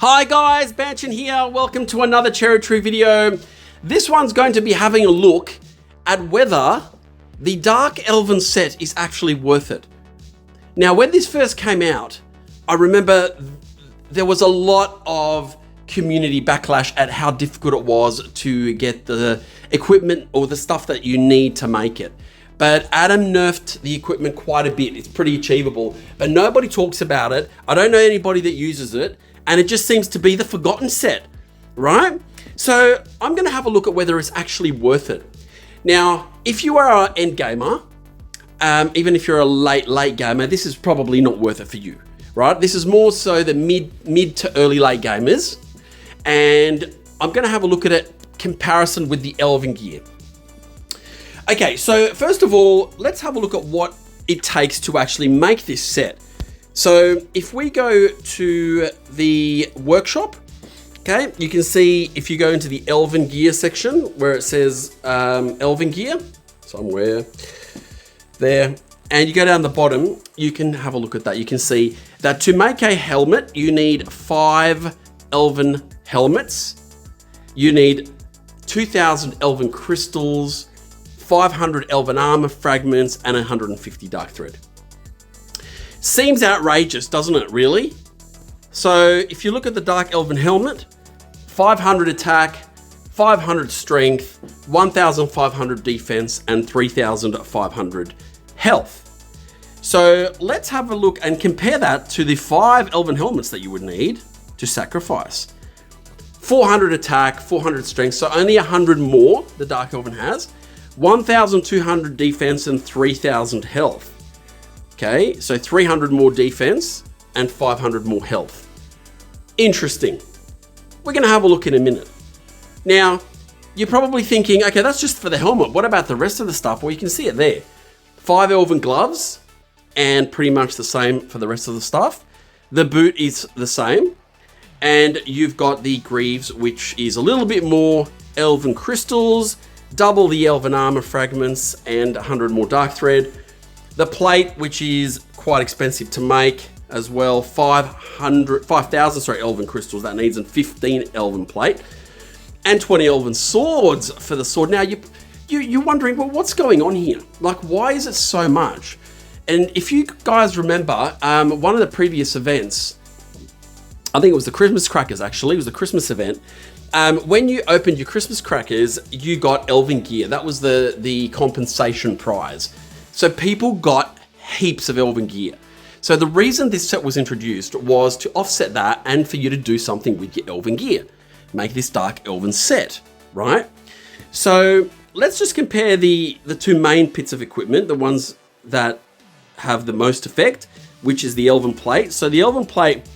Hi guys, Banchin here. Welcome to another CherryTree video. This one's going to be having a look at whether the Dark Elven set is actually worth it. Now, when this first came out, I remember there was a lot of community backlash at how difficult it was to get the equipment or the stuff that you need to make it. But Adam nerfed the equipment quite a bit. It's pretty achievable, but nobody talks about it. I don't know anybody that uses it, and it just seems to be the forgotten set, right? So I'm gonna have a look at whether it's actually worth it. Now, if you are an end gamer, even if you're a late gamer, this is probably not worth it for you, right? This is more so the mid to early late gamers. And I'm gonna have a look at it comparison with the Elven gear. Okay, so first of all, let's have a look at what it takes to actually make this set. So if we go to the workshop, okay, you can see if you go into the Elven gear section where it says Elven gear, somewhere there, and you go down the bottom, you can have a look at that. You can see that to make a helmet, you need 5 Elven helmets. You need 2,000 Elven crystals, 500 Elven armor fragments, and 150 dark thread. Seems outrageous, doesn't it, really? So if you look at the Dark Elven helmet, 500 attack, 500 strength, 1,500 defense, and 3,500 health. So let's have a look and compare that to the 5 Elven helmets that you would need to sacrifice. 400 attack, 400 strength, so only 100 more the Dark Elven has, 1,200 defense and 3,000 health. Okay, so 300 more defense and 500 more health. Interesting. We're gonna have a look in a minute. Now, you're probably thinking, okay, that's just for the helmet. What about the rest of the stuff? Well, you can see it there. 5 Elven gloves and pretty much the same for the rest of the stuff. The boot is the same. And you've got the greaves, which is a little bit more Elven crystals, double the Elven armor fragments, and 100 more dark thread. The plate, which is quite expensive to make as well, 5,000 Elven crystals that needs, and 15 Elven plate, and 20 Elven swords for the sword. Now you're wondering, well, what's going on here? Like, why is it so much? And if you guys remember, one of the previous events, I think it was the Christmas crackers. Actually, it was the Christmas event. When you opened your Christmas crackers, you got Elven gear. That was the compensation prize. So people got heaps of Elven gear. So the reason this set was introduced was to offset that and for you to do something with your Elven gear. Make this Dark Elven set, right? So let's just compare the two main pits of equipment, the ones that have the most effect, which is the Elven plate. So the Elven plate,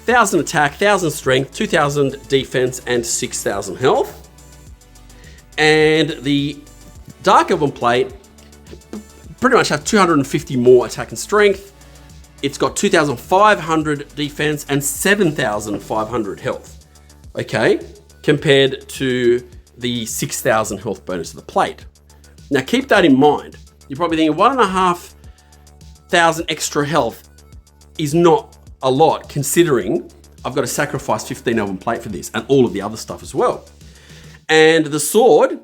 1,000 attack, 1,000 strength, 2,000 defense, and 6,000 health. And the Dark Elven plate pretty much have 250 more attack and strength. It's got 2,500 defense and 7,500 health. Okay, compared to the 6,000 health bonus of the plate. Now keep that in mind. You're probably thinking 1,500 extra health is not a lot, considering I've got to sacrifice 15 Elven plate for this and all of the other stuff as well. And the sword,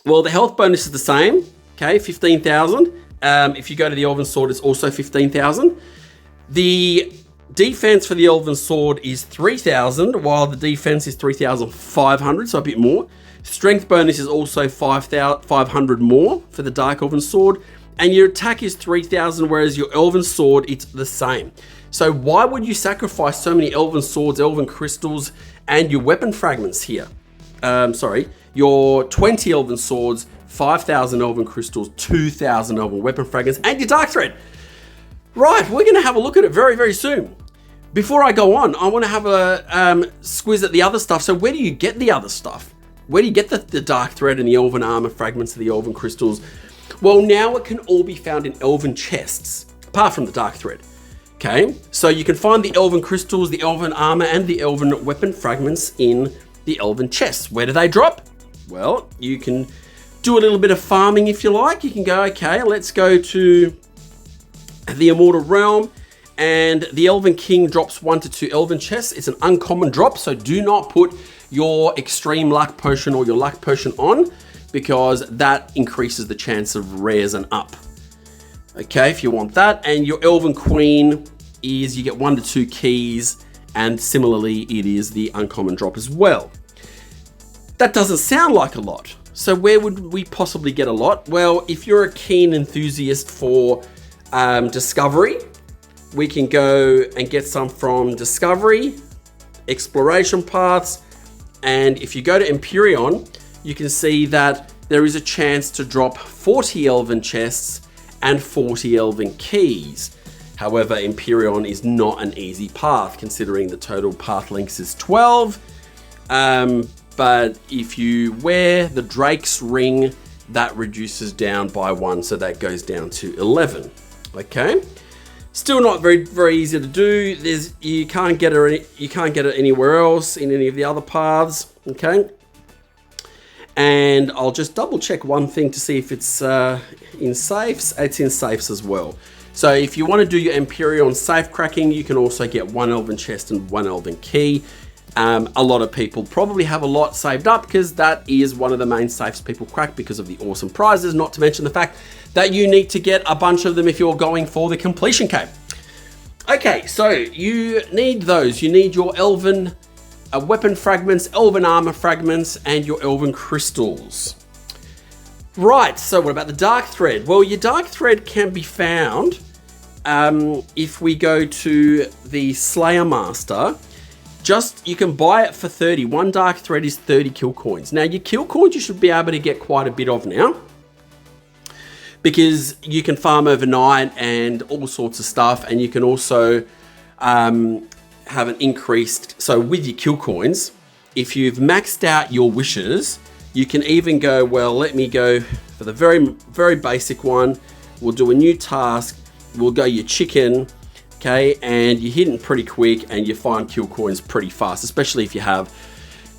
well, the health bonus is the same. Okay, 15,000. If you go to the Elven sword, it's also 15,000. The defense for the Elven sword is 3,000, while the defense is 3,500, so a bit more. Strength bonus is also 500 more for the Dark Elven sword. And your attack is 3,000, whereas your Elven sword, it's the same. So why would you sacrifice so many Elven swords, Elven crystals, and your weapon fragments here? Your 20 Elven swords, 5,000 Elven crystals, 2,000 Elven weapon fragments, and your dark thread. Right, we're gonna have a look at it very, very soon. Before I go on, I wanna have a squiz at the other stuff. So where do you get the other stuff? Where do you get the dark thread and the Elven armor fragments and the Elven crystals? Well, now it can all be found in Elven chests, apart from the dark thread. Okay, so you can find the Elven crystals, the Elven armor, and the Elven weapon fragments in the Elven chests. Where do they drop? Well, you can do a little bit of farming if you like. You can go, okay, let's go to the Immortal Realm And the Elven King drops 1 to 2 Elven chests. It's an uncommon drop, so do not put your Extreme Luck Potion or your Luck Potion on, because that increases the chance of rares and up. Okay, if you want that. And your Elven Queen is you get 1 to 2 keys, and similarly it is the uncommon drop as well. That doesn't sound like a lot. So where would we possibly get a lot? Well, if you're a keen enthusiast for Discovery, we can go and get some from Discovery, Exploration Paths, and if you go to Empyrean, you can see that there is a chance to drop 40 Elven chests and 40 Elven keys. However, Empyrean is not an easy path, considering the total path length is 12. But if you wear the Drake's Ring, that reduces down by 1, so that goes down to 11. Okay, still not very easy to do. You can't get it anywhere else in any of the other paths. Okay, and I'll just double check one thing to see if it's in safes. It's in safes as well. So if you want to do your Empyrean safe cracking, you can also get 1 Elven chest and 1 Elven key. A lot of people probably have a lot saved up, because that is one of the main safes people crack because of the awesome prizes, not to mention the fact that you need to get a bunch of them if you're going for the completion cape. Okay, so you need those. You need your Elven weapon fragments, Elven armor fragments, and your Elven crystals. Right, so what about the Dark Thread? Well, your Dark Thread can be found if we go to the Slayer Master. You can buy it for 30. 1 Dark Thread is 30 kill coins. Now, your kill coins you should be able to get quite a bit of now, because you can farm overnight and all sorts of stuff, and you can also have an increased. So with your kill coins, if you've maxed out your wishes, you can even go, well, let me go for the very basic one. We'll do a new task. We'll go your chicken. Okay, and you're hitting pretty quick and you find kill coins pretty fast, especially if you have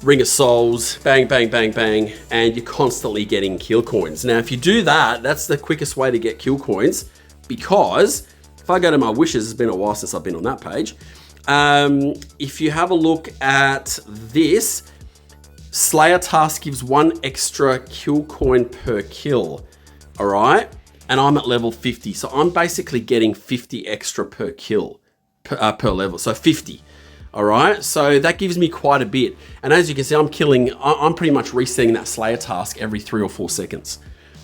Ring of Souls, bang, bang, bang, bang, and you're constantly getting kill coins. Now, if you do that, that's the quickest way to get kill coins, because if I go to my wishes, it's been a while since I've been on that page. If you have a look at this, Slayer task gives 1 extra kill coin per kill, all right? And I'm at level 50, so I'm basically getting 50 extra per kill, per level, so 50. All right, so that gives me quite a bit. And as you can see, I'm pretty much resetting that Slayer task every 3 or 4 seconds.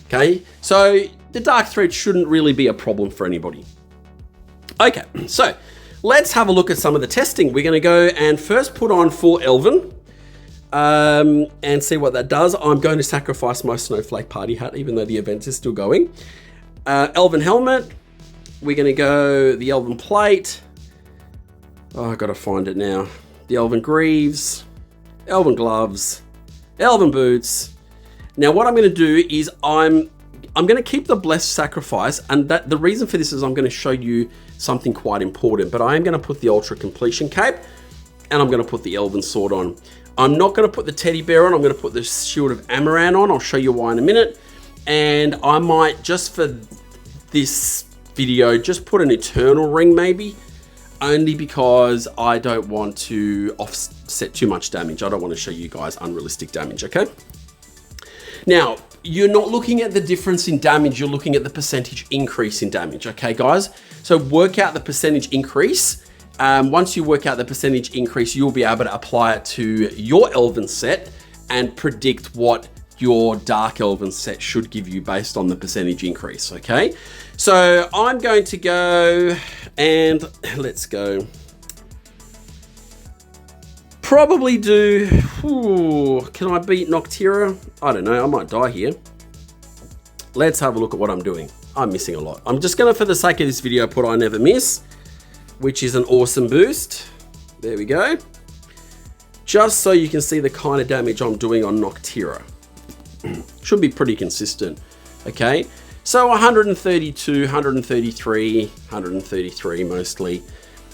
Okay, so the Dark Thread shouldn't really be a problem for anybody. Okay, so let's have a look at some of the testing. We're gonna go and first put on full Elven and see what that does. I'm going to sacrifice my Snowflake Party hat, even though the event is still going. Elven Helmet, we're gonna go the Elven Plate. Oh, I gotta find it now. The Elven Greaves, Elven Gloves, Elven Boots. Now what I'm gonna do is I'm gonna keep the Blessed Sacrifice, and that the reason for this is I'm gonna show you something quite important, but I am gonna put the Ultra Completion Cape, and I'm gonna put the Elven Sword on. I'm not gonna put the Teddy Bear on, I'm gonna put the Shield of Amaran on. I'll show you why in a minute. And I might, just for this video, just put an Eternal Ring maybe, only because I don't want to offset too much damage. I don't want to show you guys unrealistic damage, okay? Now, you're not looking at the difference in damage, you're looking at the percentage increase in damage, okay guys? So work out the percentage increase. Once you work out the percentage increase, you'll be able to apply it to your Elven set and predict what your Dark Elven set should give you based on the percentage increase, okay? So I'm going to go and let's go. Probably do, can I beat Noctera? I don't know, I might die here. Let's have a look at what I'm doing. I'm missing a lot. I'm just gonna, for the sake of this video, put I Never Miss, which is an awesome boost. There we go. Just so you can see the kind of damage I'm doing on Noctera. Should be pretty consistent, okay? So 132, 133, 133 mostly,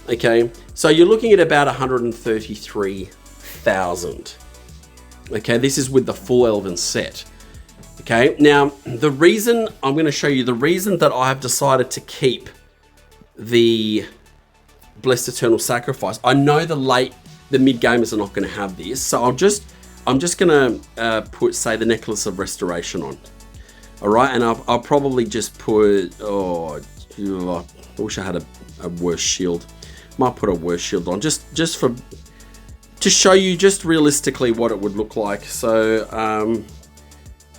okay? So you're looking at about 133,000, okay? This is with the full Elven set, okay? Now, the reason, I'm gonna show you the reason that I've decided to keep the Blessed Eternal Sacrifice. I know the mid gamers are not going to have this, so I'm just going to put, say, the Necklace of Restoration on. All right, and I'll probably just put, I wish I had a worse shield. Might put a worse shield on, just to show you just realistically what it would look like. So,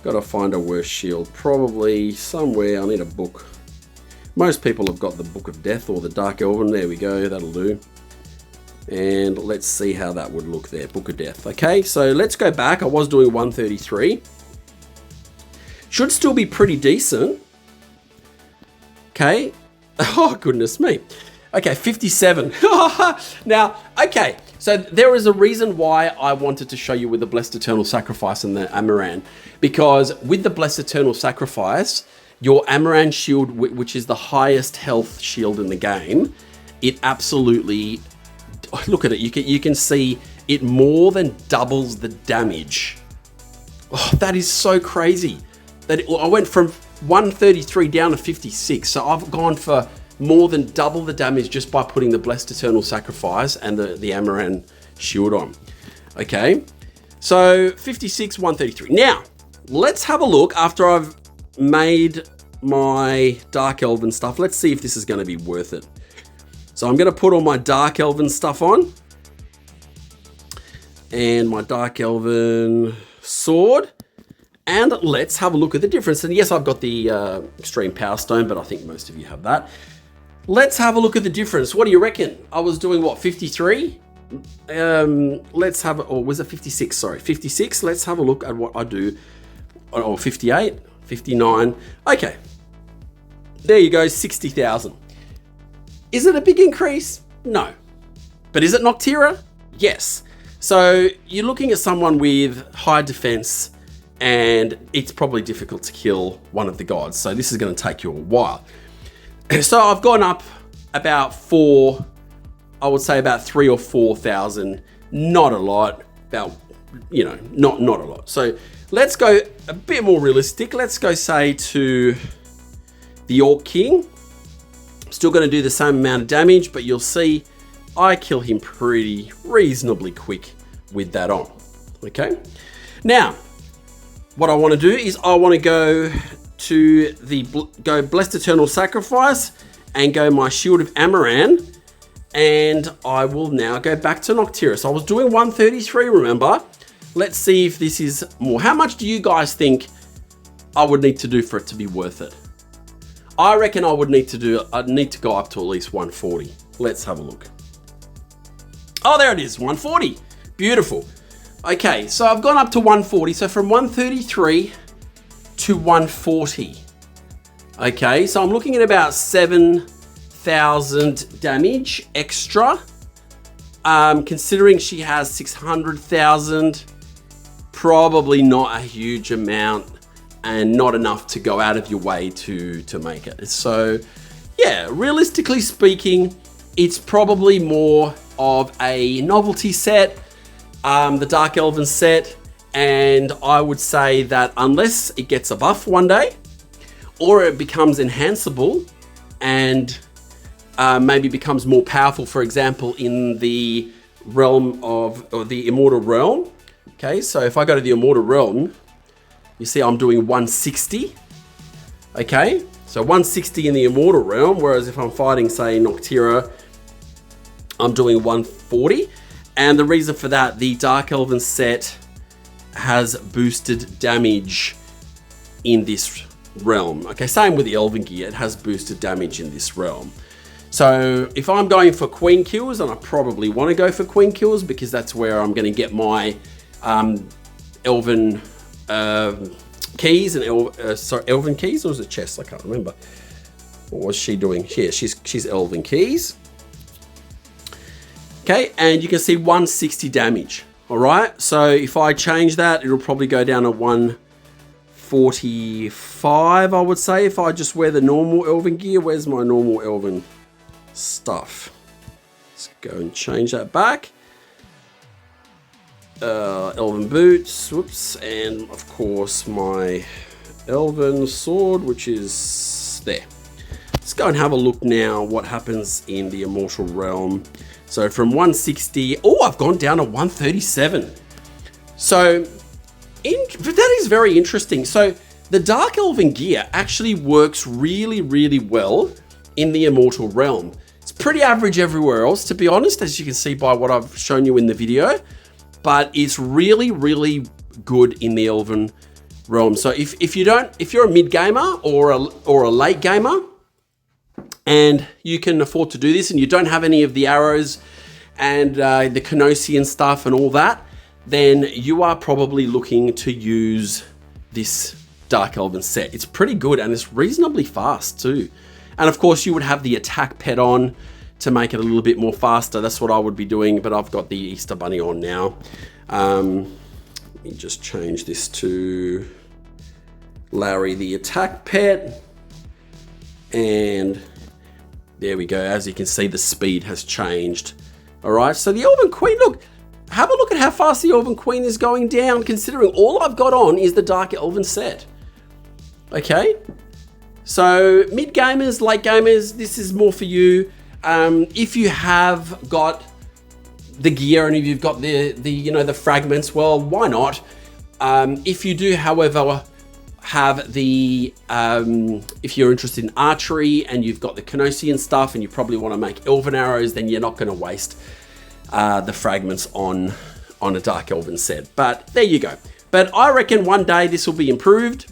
got to find a worse shield. Probably somewhere. I need a book. Most people have got the Book of Death or the Dark Elven. There we go. That'll do. And let's see how that would look there. Book of Death. Okay, so let's go back. I was doing 133. Should still be pretty decent. Okay. Oh, goodness me. Okay, 57. Now, okay. So there is a reason why I wanted to show you with the Blessed Eternal Sacrifice and the Amaran. Because with the Blessed Eternal Sacrifice, your Amaran shield, which is the highest health shield in the game, it absolutely... Look at it. You can see it more than doubles the damage. Oh, that is so crazy. I went from 133 down to 56. So I've gone for more than double the damage just by putting the Blessed Eternal Sacrifice and the Amaran shield on. Okay. So 56, 133. Now, let's have a look after I've made my Dark Elven stuff. Let's see if this is going to be worth it. So I'm going to put all my Dark Elven stuff on. And my Dark Elven sword. And let's have a look at the difference. And yes, I've got the Extreme Power Stone, but I think most of you have that. Let's have a look at the difference. What do you reckon? I was doing what, 53? Let's have, or was it 56? Sorry, 56. Let's have a look at what I do. Oh, 58, 59. Okay. There you go, 60,000. Is it a big increase? No. But is it Noctira? Yes. So you're looking at someone with high defense, and it's probably difficult to kill one of the gods. So this is going to take you a while. So I've gone up about I would say about 3,000 or 4,000. Not a lot. About, not a lot. So let's go a bit more realistic. Let's go, say, to the Orc King. Still going to do the same amount of damage, but you'll see I kill him pretty reasonably quick with that on. Okay. Now, what I want to do is I want to go to go Blessed Eternal Sacrifice and go my Shield of Amaran, and I will now go back to Noctira. So I was doing 133, remember? Let's see if this is more. How much do you guys think I would need to do for it to be worth it? I reckon I'd need to go up to at least 140. Let's have a look. Oh, there it is, 140. Beautiful. Okay, so I've gone up to 140. So from 133 to 140. Okay, so I'm looking at about 7,000 damage extra. Considering she has 600,000, probably not a huge amount and not enough to go out of your way to make it. So yeah, realistically speaking, it's probably more of a novelty set, the Dark Elven set, and I would say that unless it gets a buff one day, or it becomes enhanceable and maybe becomes more powerful, for example, in the realm of, or the Immortal Realm. Okay, so if I go to the Immortal Realm, you see I'm doing 160. Okay, so 160 in the Immortal Realm, whereas if I'm fighting, say, Noctira, I'm doing 140. And the reason for that, the Dark Elven set has boosted damage in this realm. Okay, same with the Elven gear, it has boosted damage in this realm. So if I'm going for queen kills, and I probably want to go for queen kills because that's where I'm going to get my Elven keys and Elven keys, or was it chests? I can't remember. What was she doing? Yeah, she's Elven keys. Okay, and you can see 160 damage. All right, so if I change that, it'll probably go down to 145, I would say, if I just wear the normal Elven gear. Where's my normal Elven stuff? Let's go and change that back. Elven boots, whoops, and of course my Elven sword, which is there. Let's go and have a look now what happens in the Immortal Realm. So from 160, oh, I've gone down to 137. So that is very interesting. So the Dark Elven gear actually works really, really well in the Immortal Realm. It's pretty average everywhere else, to be honest, as you can see by what I've shown you in the video, but it's really, really good in the Elven Realm. So if you're a mid gamer or a late gamer, and you can afford to do this, and you don't have any of the arrows and the Canosian stuff and all that, then you are probably looking to use this Dark Elven set. It's pretty good, and it's reasonably fast too. And of course, you would have the attack pet on to make it a little bit more faster. That's what I would be doing, but I've got the Easter Bunny on now. Let me just change this to Larry the attack pet. And there we go. As you can see, the speed has changed. All right, so the Elven Queen, look, have a look at how fast the Elven Queen is going down, considering all I've got on is the Dark Elven set. Okay, so mid gamers, late gamers, this is more for you. If you have got the gear and if you've got the fragments, well, why not? If you do, however, have the if you're interested in archery and you've got the Canosian stuff and you probably want to make elven arrows, then you're not going to waste the fragments on a Dark Elven set. But there you go. But I reckon one day this will be improved.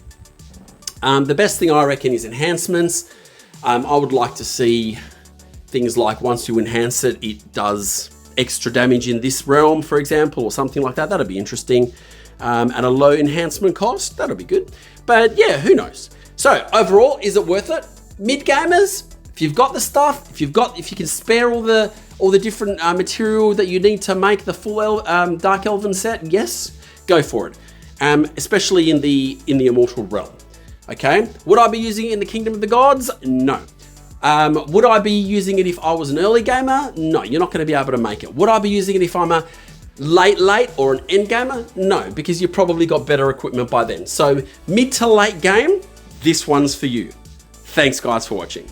The best thing I reckon is enhancements. I would like to see things like once you enhance it, it does extra damage in this realm, for example, or something like that. That'd be interesting. At a low enhancement cost, that'll be good. But yeah, who knows? So overall, is it worth it? Mid gamers, if you've got the stuff, if you can spare all the different material that you need to make the full Dark Elven set, yes, go for it. Especially in the Immortal Realm. Okay, would I be using it in the Kingdom of the Gods? No. Would I be using it if I was an early gamer? No, you're not going to be able to make it. Would I be using it if I'm a late or an end gamer? No, because you've probably got better equipment by then. So mid to late game, this one's for you. Thanks guys for watching.